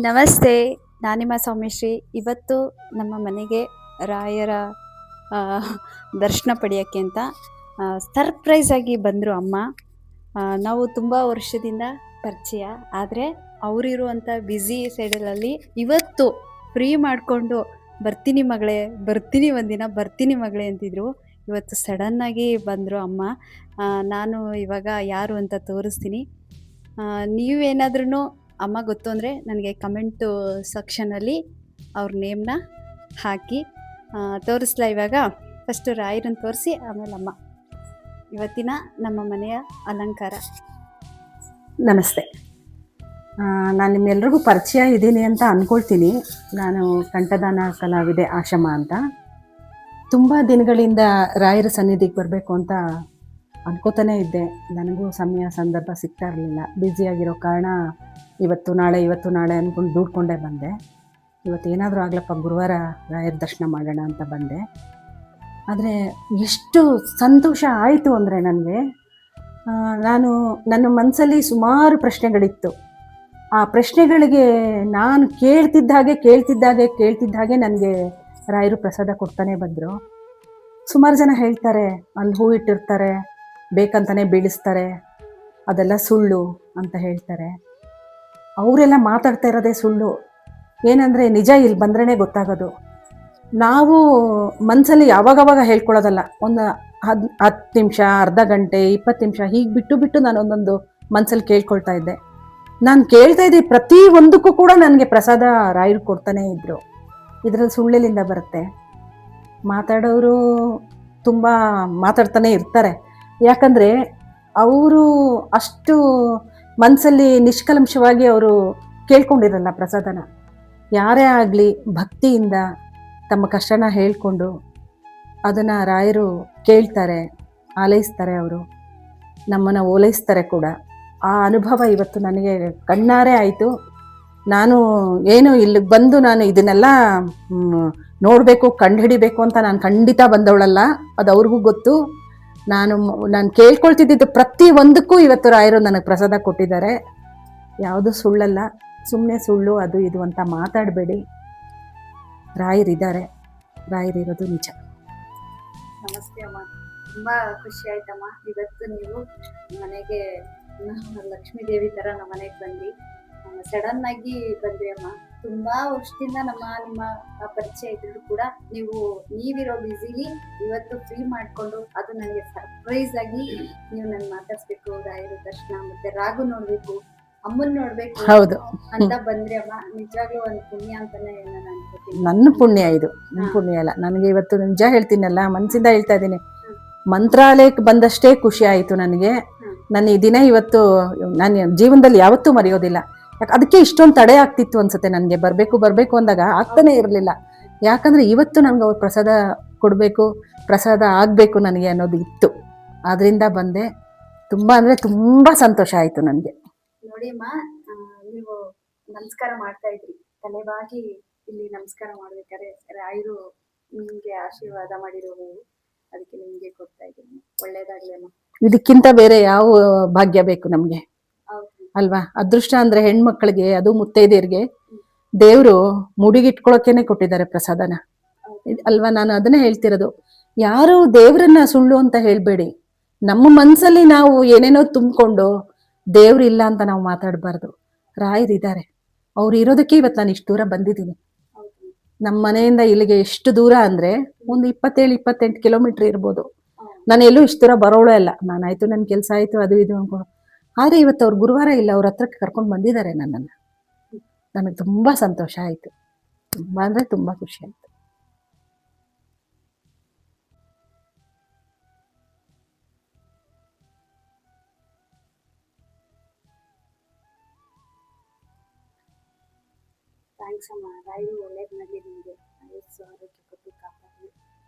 ನಮಸ್ತೆ, ನಾನು ನಿಮ್ಮ ಸೌಮ್ಯಶ್ರೀ. ಇವತ್ತು ನಮ್ಮ ಮನೆಗೆ ರಾಯರ ಆ, ದರ್ಶನ ಪಡೆಯೋಕ್ಕೆ ಅಂತ ಸರ್ಪ್ರೈಸ್ ಆಗಿ ಬಂದರು ಅಮ್ಮ. ನಾವು ತುಂಬ ವರ್ಷದಿಂದ ಪರಿಚಯ, ಆದರೆ ಅವರಿರುವಂಥ ಬ್ಯುಸಿ ಶೆಡ್ಯೂಲಲ್ಲಿ ಇವತ್ತು ಫ್ರೀ ಮಾಡಿಕೊಂಡು ಬರ್ತೀನಿ ಮಗಳೇ, ಬರ್ತೀನಿ ಒಂದಿನ, ಬರ್ತೀನಿ ಮಗಳೇ ಅಂತಿದ್ರು. ಇವತ್ತು ಸಡನ್ನಾಗಿ ಬಂದರು ಅಮ್ಮ. ನಾನು ಇವಾಗ ಯಾರು ಅಂತ ತೋರಿಸ್ತೀನಿ. ನೀವೇನಾದ್ರೂ ಅಮ್ಮ ಗೊತ್ತು ಅಂದರೆ ನನಗೆ ಕಮೆಂಟು ಸೆಕ್ಷನಲ್ಲಿ ಅವ್ರ ನೇಮ್ನ ಹಾಕಿ. ತೋರಿಸ್ಲಾ ಇವಾಗ? ಫಸ್ಟು ರಾಯರನ್ನು ತೋರಿಸಿ ಆಮೇಲೆ ಅಮ್ಮ. ಇವತ್ತಿನ ನಮ್ಮ ಮನೆಯ ಅಲಂಕಾರ. ನಮಸ್ತೆ. ನಾನು ನಿಮ್ಮೆಲ್ರಿಗೂ ಪರಿಚಯ ಇದ್ದೀನಿ ಅಂತ ಅಂದ್ಕೊಳ್ತೀನಿ. ನಾನು ಕಂಠದಾನ ಕಲಾವಿದೆ ಆಶಮ್ಮ ಅಂತ. ತುಂಬ ದಿನಗಳಿಂದ ರಾಯರ ಸನ್ನಿಧಿಗೆ ಬರಬೇಕು ಅಂತ ಅನ್ಕೋತಾನೇ ಇದ್ದೆ. ನನಗೂ ಸಮಯ ಸಂದರ್ಭ ಸಿಗ್ತಾ ಇರಲಿಲ್ಲ. ಬ್ಯುಸಿಯಾಗಿರೋ ಕಾರಣ ಇವತ್ತು ನಾಳೆ ಅಂದ್ಕೊಂಡು ದೂಡ್ಕೊಂಡೇ ಬಂದೆ. ಇವತ್ತು ಏನಾದರೂ ಆಗಲಪ್ಪ, ಗುರುವಾರ ರಾಯರ ದರ್ಶನ ಮಾಡೋಣ ಅಂತ ಬಂದೆ. ಆದರೆ ಎಷ್ಟು ಸಂತೋಷ ಆಯಿತು ಅಂದರೆ ನನಗೆ, ನನ್ನ ಮನಸ್ಸಲ್ಲಿ ಸುಮಾರು ಪ್ರಶ್ನೆಗಳಿತ್ತು. ಆ ಪ್ರಶ್ನೆಗಳಿಗೆ ನಾನು ಕೇಳ್ತಿದ್ದ ಹಾಗೆ ನನಗೆ ರಾಯರು ಪ್ರಸಾದ ಕೊಡ್ತಾನೆ ಬಂದರು. ಸುಮಾರು ಜನ ಹೇಳ್ತಾರೆ, ಅಲ್ಲಿ ಹೂ ಇಟ್ಟಿರ್ತಾರೆ, ಬೇಕಂತಾನೆ ಬೀಳಿಸ್ತಾರೆ, ಅದೆಲ್ಲ ಸುಳ್ಳು ಅಂತ ಹೇಳ್ತಾರೆ. ಅವರೆಲ್ಲ ಮಾತಾಡ್ತಾ ಇರೋದೇ ಸುಳ್ಳು. ಏನಂದರೆ ನಿಜ ಇಲ್ಲಿ ಬಂದ್ರೇ ಗೊತ್ತಾಗೋದು. ನಾವು ಮನಸ್ಸಲ್ಲಿ ಯಾವಾಗವಾಗ ಹೇಳ್ಕೊಳ್ಳೋದಲ್ಲ, ಒಂದು 10 ನಿಮಿಷ, ಅರ್ಧ ಗಂಟೆ, 20 ನಿಮಿಷ ಹೀಗೆ ಬಿಟ್ಟು ನಾನು ಒಂದೊಂದು ಮನಸ್ಸಲ್ಲಿ ಕೇಳ್ಕೊಳ್ತಾ ಇದ್ದೆ. ನಾನು ಕೇಳ್ತಾ ಇದ್ದೆ ಪ್ರತಿ ಒಂದಕ್ಕೂ ಕೂಡ ನನಗೆ ಪ್ರಸಾದ ರಾಯರು ಕೊಡ್ತಾನೇ ಇದ್ದರು. ಇದರಲ್ಲಿ ಸುಳ್ಳಿನಿಂದ ಬರುತ್ತೆ. ಮಾತಾಡೋರು ತುಂಬ ಮಾತಾಡ್ತಾನೆ ಇರ್ತಾರೆ. ಯಾಕಂದರೆ ಅವರು ಅಷ್ಟು ಮನಸ್ಸಲ್ಲಿ ನಿಷ್ಕಲ್ಮಶವಾಗಿ ಅವರು ಕೇಳ್ಕೊಂಡಿರಲ್ಲ ಪ್ರಸಾದನ. ಯಾರೇ ಆಗಲಿ ಭಕ್ತಿಯಿಂದ ತಮ್ಮ ಕಷ್ಟನ ಹೇಳ್ಕೊಂಡು ಅದನ್ನು ರಾಯರು ಕೇಳ್ತಾರೆ, ಆಲೈಸ್ತಾರೆ. ಅವರು ನಮ್ಮನ್ನು ಓಲೈಸ್ತಾರೆ ಕೂಡ. ಆ ಅನುಭವ ಇವತ್ತು ನನಗೆ ಕಣ್ಣಾರೆ ಆಯಿತು. ನಾನು ಏನು ಇಲ್ಲಿಗೆ ಬಂದು ನಾನು ಇದನ್ನೆಲ್ಲ ನೋಡಬೇಕು, ಕಂಡುಹಿಡಿಬೇಕು ಅಂತ ನಾನು ಖಂಡಿತ ಬಂದವಳಲ್ಲ. ಅದು ಅವ್ರಿಗೂ ಗೊತ್ತು. ನಾನು ಕೇಳ್ಕೊಳ್ತಿದ್ದಿದ್ದು ಪ್ರತಿ ಒಂದಕ್ಕೂ ಇವತ್ತು ರಾಯರು ನನಗೆ ಪ್ರಸಾದ ಕೊಟ್ಟಿದ್ದಾರೆ. ಯಾವುದು ಸುಳ್ಳಲ್ಲ. ಸುಮ್ಮನೆ ಸುಳ್ಳು ಅದು ಇದು ಅಂತ ಮಾತಾಡಬೇಡಿ. ರಾಯರಿದ್ದಾರೆ, ರಾಯರಿರೋದು ನಿಜ. ನಮಸ್ತೆ ಅಮ್ಮ, ತುಂಬ ಖುಷಿ ಆಯ್ತಮ್ಮ. ಇವತ್ತು ನೀವು ಮನೆಗೆ ಲಕ್ಷ್ಮೀ ದೇವಿ ಥರ ನಮ್ಮ ಮನೆಗೆ ಬಂದು ಸಡನ್ನಾಗಿ ಬಂದ್ರಿ ಅಮ್ಮ. ತುಂಬ ವರ್ಷದಿಂದ ನಿಮ್ಮ ಪರಿಚಯ ಇದ್ರು ಕೂಡ ನೀವಿರೋ ಬ್ಯುಸಿಲಿ ಇವತ್ತು ಫ್ರೀ ಮಾಡಿಕೊಂಡು ಅದು ನನಗೆ ಸರ್ಪ್ರೈಸ್ ಆಗಿ ನೀವು ನನ್ನ ಮಾತಾಡ್ಸ್ಬೇಕು, ರಾಯರ ದರ್ಶನ ಮತ್ತೆ ರಾಗು ನೋಡ್ಬೇಕು, ಅಮ್ಮನ್ ನೋಡ್ಬೇಕು ಹೌದು ಅಂತ ಬಂದ್ರಿ ಅಮ್ಮ. ನಿಜವಾಗ್ಲೂ ಒಂದು ಪುಣ್ಯ ಅಂತಾನೆ ನಾನು ಅನ್ಕೋತೀನಿ. ನನ್ನ ಪುಣ್ಯ ಇದು, ನನ್ನ ಪುಣ್ಯ ಅಲ್ಲ. ನನಗೆ ಇವತ್ತು ನಿಜ ಹೇಳ್ತೀನಲ್ಲ, ಮನಸ್ಸಿಂದ ಹೇಳ್ತಾ ಇದ್ದೀನಿ. ಮಂತ್ರಾಲಯಕ್ಕೆ ಬಂದಷ್ಟೇ ಖುಷಿ ಆಯಿತು ನನಗೆ. ನಾನು ಈ ದಿನ ಇವತ್ತು ನಾನು ಜೀವನದಲ್ಲಿ ಯಾವತ್ತೂ ಮರೆಯೋದಿಲ್ಲ. ಅದಕ್ಕೆ ಇಷ್ಟೊಂದು ತಡೆ ಆಗ್ತಿತ್ತು ಅನ್ಸುತ್ತೆ ನನಗೆ. ಬರಬೇಕು ಅಂದಾಗ ಆಗ್ತಾನೆ ಇರಲಿಲ್ಲ. ಯಾಕಂದರೆ ಇವತ್ತು ನನಗೆ ಅವ್ರು ಪ್ರಸಾದ ಕೊಡಬೇಕು, ಪ್ರಸಾದ ಆಗಬೇಕು ನನಗೆ ಅನ್ನೋದು ಇತ್ತು. ಅದರಿಂದ ಬಂದೆ. ತುಂಬ ಅಂದರೆ ತುಂಬ ಸಂತೋಷ ಆಯಿತು ನನಗೆ. ನೋಡಿ ಅಮ್ಮ, ನೀವು ನಮಸ್ಕಾರ ಮಾಡ್ತಾ ಇದ್ರಿ, ತಲೆಬಾಗಿ ಇಲ್ಲಿ ನಮಸ್ಕಾರ ಮಾಡ್ಬೇಕಾದ್ರೆ ರಾಯರು ನಿಮ್ಗೆ ಆಶೀರ್ವಾದ ಮಾಡಿರೋ ಹೂವು, ಅದಕ್ಕೆ ನಿಮ್ಗೆ ಕೊಡ್ತಾ ಇದ್ದೀನಿ. ಒಳ್ಳೇದಾಗ್ಲಿ ಅಮ್ಮ. ಇದಕ್ಕಿಂತ ಬೇರೆ ಯಾವ ಭಾಗ್ಯ ಬೇಕು ನಮ್ಗೆ ಅಲ್ವಾ? ಅದೃಷ್ಟ ಅಂದ್ರೆ ಹೆಣ್ಮಕ್ಳಿಗೆ, ಅದು ಮುತ್ತೈದೆಯರಿಗೆ ದೇವ್ರು ಮುಡಿಗಿಟ್ಕೊಳಕೇನೆ ಕೊಟ್ಟಿದ್ದಾರೆ ಪ್ರಸಾದನ ಅಲ್ವಾ? ನಾನು ಅದನ್ನೇ ಹೇಳ್ತಿರೋದು. ಯಾರು ದೇವ್ರನ್ನ ಸುಳ್ಳು ಅಂತ ಹೇಳ್ಬೇಡಿ. ನಮ್ಮ ಮನ್ಸಲ್ಲಿ ನಾವು ಏನೇನೋ ತುಂಬಿಕೊಂಡು ದೇವ್ರಿಲ್ಲ ಅಂತ ನಾವು ಮಾತಾಡಬಾರ್ದು. ರಾಯರಿದ್ದಾರೆ, ಅವ್ರು ಇರೋದಕ್ಕೆ ಇವತ್ತು ನಾನು ಇಷ್ಟು ದೂರ ಬಂದಿದ್ದೀನಿ. ನಮ್ಮ ಮನೆಯಿಂದ ಇಲ್ಲಿಗೆ ಎಷ್ಟು ದೂರ ಅಂದ್ರೆ ಒಂದು 27-28 ಕಿಲೋಮೀಟರ್ ಇರ್ಬೋದು. ನಾನು ಎಲ್ಲೂ ಇಷ್ಟು ದೂರ ಬರೋಳೇ ಅಲ್ಲ. ನಾನಾಯ್ತು, ನನ್ನ ಕೆಲಸ ಆಯ್ತು, ಅದು ಇದು ಅನ್ಕೊಂಡು. ಆದರೆ ಇವತ್ತು ಅವ್ರು ಗುರುವಾರ ಇಲ್ಲ, ಅವ್ರ ಹತ್ರಕ್ಕೆ ಕರ್ಕೊಂಡು ಬಂದಿದ್ದಾರೆ ನನ್ನನ್ನು. ನನಗೆ ತುಂಬ ಸಂತೋಷ ಆಯಿತು. ತುಂಬ ಅಂದರೆ ತುಂಬ ಖುಷಿ ಆಯಿತು. ಥ್ಯಾಂಕ್ಸ್ ಅಮ್ಮ. ರಾಯರು ಒಳ್ಳೇದ್ನಲ್ಲಿ ನಿಮಗೆ ಆಯುಸ್ಸು ಆರೋಗ್ಯ ಕೊಟ್ಟು ಕಾಪಾಡಿ.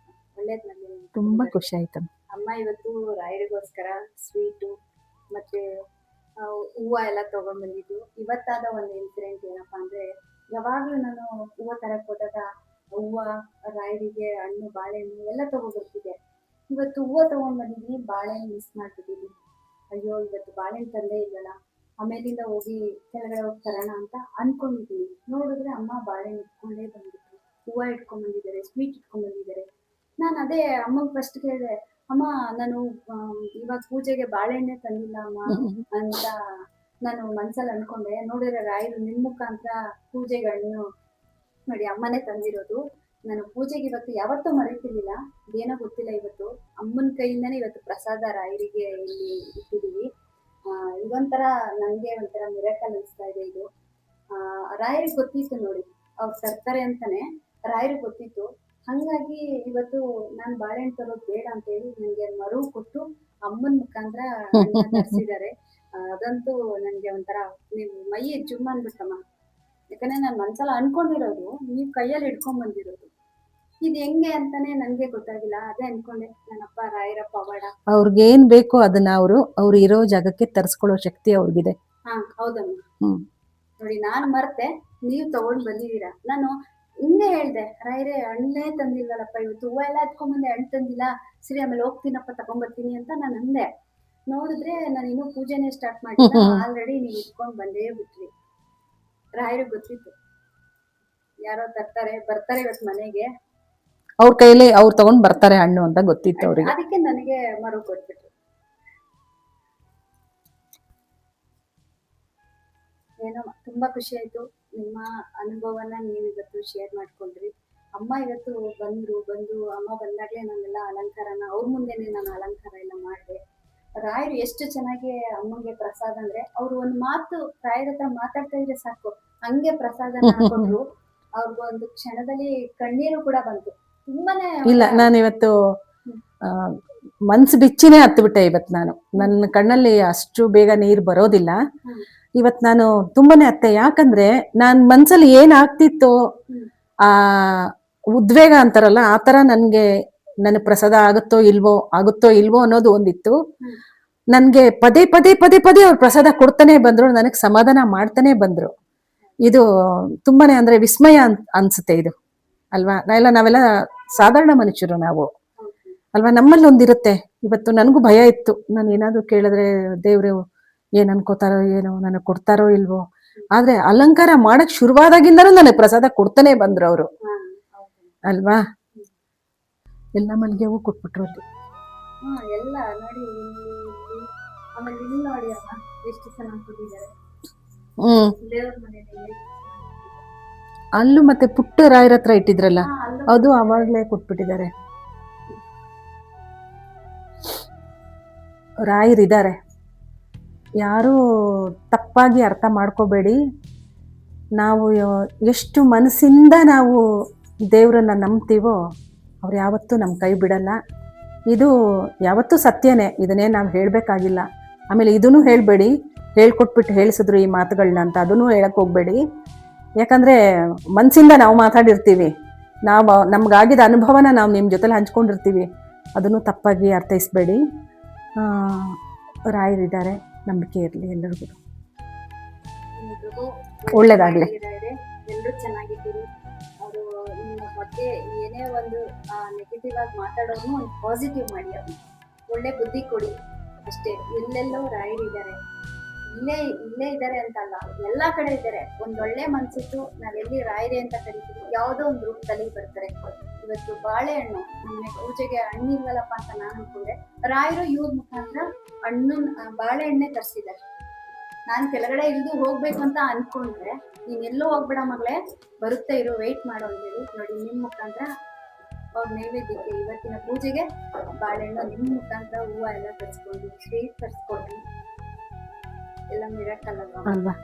ಒಳ್ಳೇದ್ನಲ್ಲಿ ತುಂಬ ಖುಷಿ ಆಯ್ತು ಅಮ್ಮ. ಇವತ್ತು ರಾಯರಿಗೋಸ್ಕರ ಸ್ವೀಟು ಮತ್ತೆ ಹೂವು ಎಲ್ಲ ತಗೊಂಡ್ಬಂದಿದ್ದು. ಇವತ್ತಾದ ಒಂದು ಇನ್ಸಿಡೆಂಟ್ ಏನಪ್ಪಾ ಅಂದ್ರೆ, ಯಾವಾಗ್ಲೂ ನಾನು ಹೂವು ತರಕ್ ಹೋದಾಗ ಹೂವು, ರಾಯರಿಗೆ ಹಣ್ಣು, ಬಾಳೆಹಣ್ಣು ಎಲ್ಲ ತಗೊಬರ್ತಿದ್ದೆ. ಇವತ್ತು ಹೂವು ತಗೊಂಡ್ಬಂದಿದ್ದೀನಿ, ಬಾಳೆಹಣ್ಣು ಮಿಸ್ ಮಾಡ್ಬಿಟ್ಟಿದ್ದೀನಿ. ಅಯ್ಯೋ, ಇವತ್ತು ಬಾಳೆಹಣ್ಣು ತಂದೇ ಇಲ್ಲಲ್ಲ. ಆಮೇಲಿಂದ ಹೋಗಿ ಕೆಳಗಡೆ ಹೋಗಿ ತರೋಣ ಅಂತ ಅನ್ಕೊಂಡಿದ್ದೀನಿ. ನೋಡಿದ್ರೆ ಅಮ್ಮ ಬಾಳೆಹಣ್ಣು ಇಟ್ಕೊಂಡೇ ಬಂದ್ಬಿಟ್ರು, ಹೂವು ಇಟ್ಕೊಂಡ್ ಬಂದಿದ್ದಾರೆ, ಸ್ವೀಟ್ ಇಟ್ಕೊಂಡ್ ಬಂದಿದ್ದಾರೆ. ನಾನು ಅದೇ ಅಮ್ಮಂಗೆ ಫಸ್ಟ್ ಕೇಳಿದೆ, ಅಮ್ಮ ನಾನು ಇವಾಗ ಪೂಜೆಗೆ ಬಾಳೆಹಣ್ಣೆ ತಂದಿಲ್ಲ ಅಮ್ಮ ಅಂತ ನಾನು ಮನ್ಸಲ್ಲಿ ಅನ್ಕೊಂಡೆ. ನೋಡಿದ್ರೆ ರಾಯರು ನಿಮ್ಮ ಮುಖಾಂತರ ಪೂಜೆಗೆ ಹಣ್ಣು ನೋಡಿ ಅಮ್ಮನೇ ತಂದಿರೋದು. ನಾನು ಪೂಜೆಗೆ ಇವತ್ತು ಯಾವತ್ತೂ ಮರೀತಿರ್ಲಿಲ್ಲ, ಏನೋ ಗೊತ್ತಿಲ್ಲ, ಇವತ್ತು ಅಮ್ಮನ ಕೈಯಿಂದನೇ ಇವತ್ತು ಪ್ರಸಾದ ರಾಯರಿಗೆ ಇಲ್ಲಿ ಇಟ್ಟಿದ್ದೀವಿ. ಇದೊಂಥರ ನನಗೆ ಒಂಥರ ಮಿರಾಕಲ್ ಅನಿಸ್ತಾ ಇದೆ ಇದು. ರಾಯರಿಗೆ ಗೊತ್ತಿತ್ತು ನೋಡಿ, ಅವ್ರು ತರ್ತಾರೆ ಅಂತಾನೆ ರಾಯರಿಗೆ ಗೊತ್ತಿತ್ತು. ಹಂಗಾಗಿ ಇವತ್ತು ನಾನು ಬಾಳೆಹಣ್ಣು ತರೋದು ಬೇಡ ಅಂತ ಹೇಳಿ ನನಗೆ ಮರು ಕೊಟ್ಟು ಅಮ್ಮನ ಮುಖಾಂತರ ತರಿಸಿದ್ದಾರೆ. ಅದಂತೂ ನನಗೆ ಒಂಥರ ನೀವು ಮೈ ಜುಮ್ ಅಂದ್ಬಿಟ್ಟಮ್ಮ. ಯಾಕಂದ್ರೆ ನಾನು ಮನ್ಸಲ್ಲ ಅನ್ಕೊಂಡಿರೋದು, ನೀವು ಕೈಯಲ್ಲಿ ಹಿಡ್ಕೊಂಡ್ ಬಂದಿರೋದು. ಇದು ಹೆಂಗೆ ಅಂತಾನೆ ನನ್ಗೆ ಗೊತ್ತಾಗಿಲ್ಲ. ಅದೇ ಅನ್ಕೊಂಡೆ, ನನ್ನಪ್ಪ ರಾಯರ ಪವಾಡ. ಅವ್ರಿಗೆ ಏನ್ ಬೇಕೋ ಅದನ್ನ ಅವ್ರು ಇರೋ ಜಾಗಕ್ಕೆ ತರಿಸ್ಕೊಳ್ಳೋ ಶಕ್ತಿ ಅವ್ರಿಗಿದೆ. ಹಾ ಹೌದಮ್ಮ. ನೋಡಿ ನಾನು ಮರ್ತೆ, ನೀವು ತಗೊಂಡ್ ಬಂದಿದ್ದೀರಾ. ನಾನು ಹಿಂಗೆ ಹೇಳ್ದೆ, ರಾಯರೇ ಹಣ್ಣೇ ತಂದಿಲ್ವಲ್ಲಪ್ಪ ಇವತ್ತು, ಹೂವು ಎಲ್ಲ ಎತ್ಕೊಂಡ್ಬಂದೆ, ಹಣ್ಣು ತಂದಿಲ್ಲ, ಸರಿ ಆಮೇಲೆ ಹೋಗ್ತೀನಪ್ಪ ತಗೊಂಡ್ಬರ್ತೀನಿ ಅಂತ ನಾನು ಅಂದೆ. ನೋಡಿದ್ರೆ ನಾನು ಇನ್ನೂ ಪೂಜೆನೇ ಸ್ಟಾರ್ಟ್ ಮಾಡಿಲ್ಲ, ಆಲ್ರೆಡಿ ನೀವು ಇಟ್ಕೊಂಡ್ ಬಂದೇ ಬಿಟ್ರಿ. ರಾಯರಿಗೆ ಗೊತ್ತಿತ್ತು ಯಾರೋ ಬರ್ತಾರೆ ಇವತ್ತು ಮನೆಗೆ, ಅವ್ರ ಕೈಲಿ ಅವ್ರು ತಗೊಂಡ್ ಬರ್ತಾರೆ ಹಣ್ಣು ಅಂತ ಗೊತ್ತಿತ್ತು ಅವ್ರಿಗೆ. ಅದಕ್ಕೆ ನನಗೆ ಮರು ಕೊಟ್ಬಿಟ್ರು. ಏನೋ ತುಂಬಾ ಖುಷಿ ಆಯ್ತು. ನಿಮ್ಮ ಅನುಭವನ ನೀವು ಇವತ್ತು ಶೇರ್ ಮಾಡ್ಕೊಂಡ್ರಿ. ಅಮ್ಮ ಇವತ್ತು ಬಂದು ಅಮ್ಮ ಬಂದಾಗ್ಲೇ ನಾನೆಲ್ಲ ಅಲಂಕಾರನ ಅವ್ರ ಮುಂದೆನೆ ನಾನು ಅಲಂಕಾರ ಎಲ್ಲ ಮಾಡಿದೆ. ರಾಯರು ಎಷ್ಟು ಚೆನ್ನಾಗಿ ಅಮ್ಮಂಗೆ ಪ್ರಸಾದ ಅಂದ್ರೆ, ಅವ್ರು ಒಂದ್ ಮಾತು ರಾಯರ ಹತ್ರ ಮಾತಾಡ್ತಾ ಇದ್ರೆ ಸಾಕು, ಹಂಗೆ ಪ್ರಸಾದನ ಹಾಕೊಂಡ್ರು. ಅವ್ರಿಗೊಂದು ಕ್ಷಣದಲ್ಲಿ ಕಣ್ಣೀರು ಕೂಡ ಬಂತು. ತುಂಬಾನೇ ಇಲ್ಲ, ನಾನು ಇವತ್ತು ಮನ್ಸು ಬಿಚ್ಚಿನೇ ಹತ್ಬಿಟ್ಟೆ ಇವತ್ತು. ನನ್ನ ಕಣ್ಣಲ್ಲಿ ಅಷ್ಟು ಬೇಗ ನೀರು ಬರೋದಿಲ್ಲ ಇವತ್ತು. ನಾನು ತುಂಬಾನೇ ಅತ್ತೆ, ಯಾಕಂದ್ರೆ ನಾನ್ ಮನ್ಸಲ್ಲಿ ಏನ್ ಆಗ್ತಿತ್ತು, ಆ ಉದ್ವೇಗ ಅಂತಾರಲ್ಲ, ಆತರ ನನ್ನ ಪ್ರಸಾದ ಆಗುತ್ತೋ ಇಲ್ವೋ ಅನ್ನೋದು ಒಂದಿತ್ತು. ನನ್ಗೆ ಪದೇ ಪದೇ ಪದೇ ಪದೇ ಅವ್ರು ಪ್ರಸಾದ ಕೊಡ್ತಾನೆ ಬಂದ್ರು, ನನಗ್ ಸಮಾಧಾನ ಮಾಡ್ತಾನೆ ಬಂದ್ರು. ಇದು ತುಂಬಾನೇ ಅಂದ್ರೆ ವಿಸ್ಮಯ ಅನ್ಸುತ್ತೆ ಇದು, ಅಲ್ವಾ? ನಾವೆಲ್ಲ ಸಾಧಾರಣ ಮನುಷ್ಯರು ನಾವು, ಅಲ್ವಾ? ನಮ್ಮಲ್ಲಿ ಒಂದಿರುತ್ತೆ. ಇವತ್ತು ನನಗೂ ಭಯ ಇತ್ತು, ನಾನು ಏನಾದ್ರು ಕೇಳಿದ್ರೆ ದೇವ್ರು ಏನ್ ಅನ್ಕೋತಾರೋ ಏನೋ, ನನಗ್ ಕೊಡ್ತಾರೋ ಇಲ್ವೋ. ಆದ್ರೆ ಅಲಂಕಾರ ಮಾಡಕ್ ಶುರುವಾದಾಗಿಂದನೂ ನನಗ್ ಪ್ರಸಾದ ಕೊಡ್ತಾನೆ ಬಂದ್ರು ಅವರು, ಅಲ್ವಾ? ಎಲ್ಲ ಮಲ್ಗೆ ಹೂ ಕೊಟ್ಬಿಟ್ರು ಅಲ್ಲಿ. ಎಲ್ಲ ನೋಡಿ, ಆಮೇಲೆ ಇಲ್ಲಿ ನೋಡಿ ಅಮ್ಮ ಎಷ್ಟು ಚೆನ್ನಾಗಿ ಕೊಟ್ಟಿದ್ದಾರೆ. ದೇವ್ರ ಮನೆಯಲ್ಲಿ ಅಲ್ಲೂ ಮತ್ತೆ ಪುಟ್ಟ ರಾಯರ ಹತ್ರ ಇಟ್ಟಿದ್ರಲ್ಲ, ಅದು ಅವಾಗ್ಲೇ ಕೊಟ್ಬಿಟ್ಟಿದ್ದಾರೆ. ರಾಯರಿದ್ದಾರೆ, ಯಾರು ತಪ್ಪಾಗಿ ಅರ್ಥ ಮಾಡ್ಕೋಬೇಡಿ. ನಾವು ಎಷ್ಟು ಮನಸ್ಸಿಂದ ನಾವು ದೇವ್ರನ್ನ ನಂಬ್ತೀವೋ ಅವ್ರು ಯಾವತ್ತೂ ನಮ್ಮ ಕೈ ಬಿಡಲ್ಲ. ಇದು ಯಾವತ್ತೂ ಸತ್ಯನೇ, ಇದನ್ನೇ ನಾವು ಹೇಳಬೇಕಾಗಿಲ್ಲ. ಆಮೇಲೆ ಇದನ್ನು ಹೇಳಬೇಡಿ, ಹೇಳ್ಕೊಟ್ಬಿಟ್ಟು ಹೇಳಿಸಿದ್ರು ಈ ಮಾತುಗಳನ್ನ ಅಂತ ಅದನ್ನು ಹೇಳಕ್ಕೆ ಹೋಗ್ಬೇಡಿ. ಯಾಕಂದರೆ ಮನಸ್ಸಿಂದ ನಾವು ಮಾತಾಡಿರ್ತೀವಿ, ನಮ್ಗಾಗಿದ್ದ ಅನುಭವನ ನಾವು ನಿಮ್ಮ ಜೊತೆಲಿ ಹಂಚ್ಕೊಂಡಿರ್ತೀವಿ. ಅದನ್ನು ತಪ್ಪಾಗಿ ಅರ್ಥೈಸ್ಬೇಡಿ. ರಾಯರಿದ್ದಾರೆ, ನಂಬಿಕೆ ಇರಲಿ ಎಲ್ಲರಿಗೂ. ಒಳ್ಳೇದಾಗಲಿ. ಎಲ್ಲರೂ ಚೆನ್ನಾಗಿದ್ದೀರಿ. ಅವರು ನಿಮ್ಮ ಬಗ್ಗೆ ಏನೇ ಒಂದು ನೆಗೆಟಿವ್ ಆಗಿ ಮಾತಾಡೋನು ಒಂದು ಪಾಸಿಟಿವ್ ಮಾಡಿ, ಅವ್ರು ಒಳ್ಳೆ ಬುದ್ಧಿ ಕೊಡಿ ಅಷ್ಟೇ. ಎಲ್ಲೆಲ್ಲೋ ರಾಯರಿದ್ದಾರೆ, ಇಲ್ಲೇ ಇದ್ದಾರೆ ಅಂತಲ್ಲ, ಎಲ್ಲಾ ಕಡೆ ಇದ್ದಾರೆ. ಒಂದೊಳ್ಳೆ ಮನ್ಸಿತ್ತು, ನಾವೆಲ್ಲಿ ರಾಯರೇ ಅಂತ ಕರಿತೀವಿ, ಯಾವುದೋ ಒಂದು ರೂಪದಲ್ಲಿ ಬರ್ತಾರೆ. ಇವತ್ತು ಬಾಳೆಹಣ್ಣು ನಮ್ಮನೆ ಪೂಜೆಗೆ ಹಣ್ಣಿಲ್ವಲ್ಲಪ್ಪ ಅಂತ ನಾನು ಅನ್ಕೊಂಡೆ, ರಾಯರು ಇವ್ರ ಮುಖಾಂತರ ಬಾಳೆಹಣ್ಣೆ ತರಿಸಿದ್ದಾರೆ. ನಾನು ಕೆಳಗಡೆ ಇಳಿದು ಹೋಗ್ಬೇಕು ಅಂತ ಅನ್ಕೊಂಡ್ರೆ, ನೀನ್ ಎಲ್ಲೂ ಹೋಗ್ಬೇಡ ಮಗಳೇ, ಬರುತ್ತೆ ಇರು, ವೆಯ್ಟ್ ಮಾಡೋ ಅಂತೇಳಿ ನೋಡಿ ನಿಮ್ಮ ಮುಖಾಂತರ ಅವ್ರ ನೈವೇದ್ಯಕ್ಕೆ ಇವತ್ತಿನ ಪೂಜೆಗೆ ಬಾಳೆಹಣ್ಣು ನಿಮ್ಮ ಮುಖಾಂತರ ಹೂವು ಎಲ್ಲ ತರಿಸ್ಕೊಂಡು ಸ್ವೀಟ್ ತರಿಸ್ಕೊಂಡು ಎಲ್ಲ ಮಿರಾಕಲ್ ಅಲ್ವಾ?